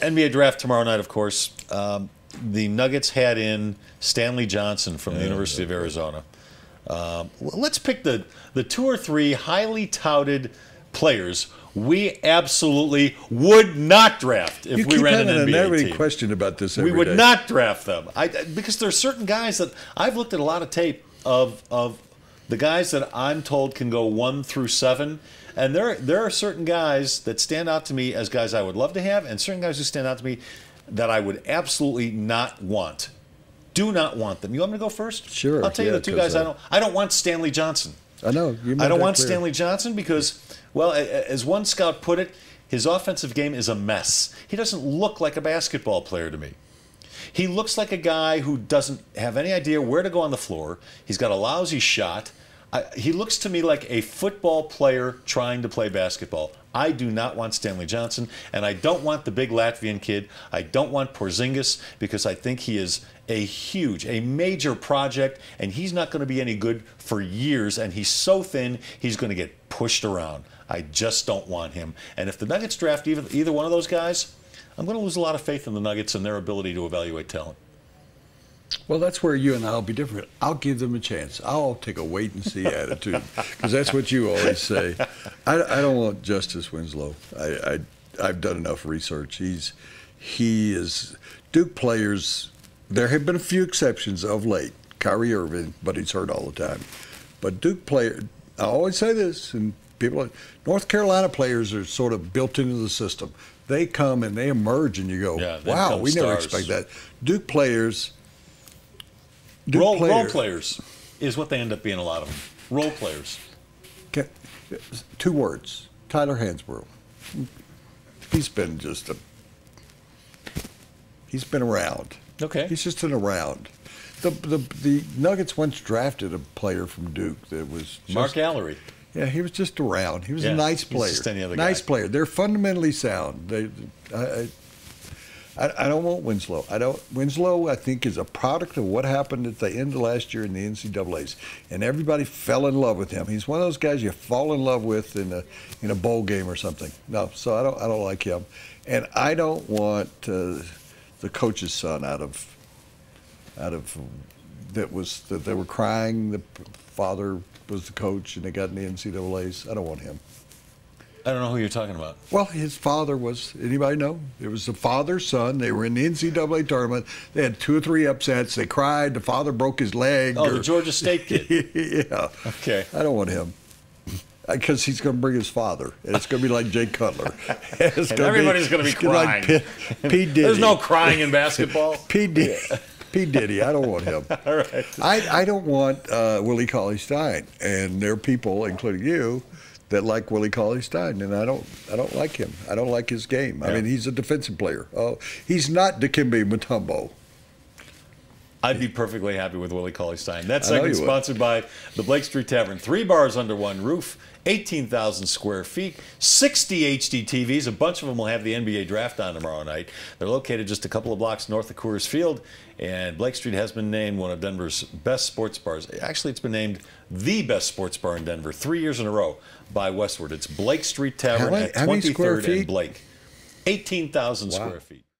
NBA draft tomorrow night, of course. The Nuggets had in Stanley Johnson from the University of Arizona. Let's pick the 2 or 3 highly touted players we absolutely would not draft if we ran an NBA team. Question about this every we would day. not draft them. Because there's certain guys that I've looked at a lot of tape of the guys that I'm told can go 1 through 7. And there are certain guys that stand out to me as guys I would love to have, and certain guys who stand out to me that I would absolutely not want. Do not want them. You want me to go first? Sure. I'll tell you the 2 guys I don't want. Stanley Johnson. I know. I don't want Stanley Johnson because, well, as one scout put it, his offensive game is a mess. He doesn't look like a basketball player to me. He looks like a guy who doesn't have any idea where to go on the floor. He's got a lousy shot. He looks to me like a football player trying to play basketball. I do not want Stanley Johnson, and I don't want the big Latvian kid. I don't want Porzingis because I think he is a major project, and he's not going to be any good for years, and he's so thin, he's going to get pushed around. I just don't want him. And if the Nuggets draft either one of those guys, I'm going to lose a lot of faith in the Nuggets and their ability to evaluate talent. Well, that's where you and I will be different. I'll give them a chance. I'll take a wait-and-see attitude because that's what you always say. I don't want Justise Winslow. I've done enough research. He is Duke players. There have been a few exceptions of late. Kyrie Irving, but he's hurt all the time. But Duke players, I always say this, and North Carolina players are sort of built into the system. They come and they emerge, and you go, wow, we never expect that. Duke players. Role players is what they end up being, a lot of them. Role players. 2 words. Tyler Hansbrough. He's been he's been around. Okay. He's just been around. The Nuggets once drafted a player from Duke that was Mark Allery. Yeah, he was just around. He was a nice player. Just any other nice guy. player. They're fundamentally sound. I don't want Winslow. Winslow, I think, is a product of what happened at the end of last year in the NCAAs, and everybody fell in love with him. He's one of those guys you fall in love with in a bowl game or something. No, so I don't like him, and I don't want the coach's son out of that they were crying. The father was the coach, and they got in the NCAAs. I don't want him. I don't know who you're talking about. Well, his father was, anybody know? It was the father's son. They were in the NCAA tournament. They had 2 or 3 upsets. They cried. The father broke his leg. Oh, the Georgia State kid. Yeah. Okay. I don't want him. Because he's going to bring his father. And it's going to be like Jay Cutler. And everybody's going to be crying. Like P. Diddy. There's no crying in basketball. P. Diddy. I don't want him. All right. I don't want Willie Cauley-Stein. And there are people, including you, that like Willie Cauley-Stein, and I don't like him. I don't like his game. I mean, he's a defensive player. Oh, he's not Dikembe Mutombo. I'd be perfectly happy with Willie Cauley-Stein. That segment sponsored by the Blake Street Tavern. 3 bars under one roof, 18,000 square feet, 60 HD TVs. A bunch of them will have the NBA draft on tomorrow night. They're located just a couple of blocks north of Coors Field, and Blake Street has been named one of Denver's best sports bars. Actually, it's been named the best sports bar in Denver 3 years in a row by Westward. It's Blake Street Tavern at 23rd and Blake. 18,000 square feet.